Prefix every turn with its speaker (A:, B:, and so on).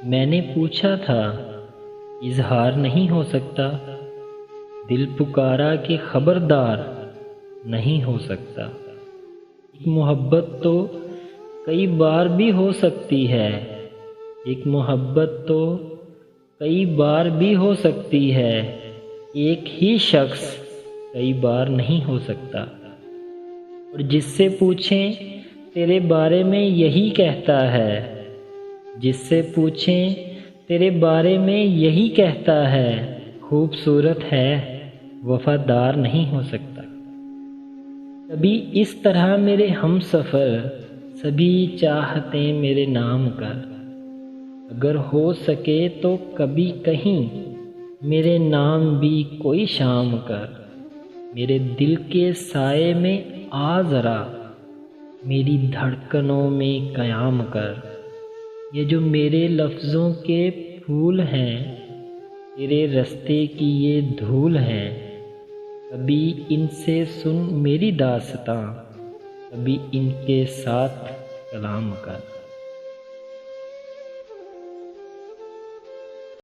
A: میں نے پوچھا تھا اظہار نہیں ہو سکتا، دل پکارا کہ خبردار نہیں ہو سکتا۔ ایک محبت تو کئی بار بھی ہو سکتی ہے، ایک محبت تو کئی بار بھی ہو سکتی ہے، ایک ہی شخص کئی بار نہیں ہو سکتا۔ اور جس سے پوچھیں تیرے بارے میں یہی کہتا ہے، جس سے پوچھیں تیرے بارے میں یہی کہتا ہے، خوبصورت ہے وفادار نہیں ہو سکتا۔ کبھی اس طرح میرے ہم سفر سبھی چاہتے میرے نام کر، اگر ہو سکے تو کبھی کہیں میرے نام بھی کوئی شام کر۔ میرے دل کے سائے میں آ ذرا، میری دھڑکنوں میں قیام کر۔ یہ جو میرے لفظوں کے پھول ہیں، تیرے رستے کی یہ دھول ہیں، کبھی ان سے سن میری داستاں، کبھی ان کے ساتھ کلام کر۔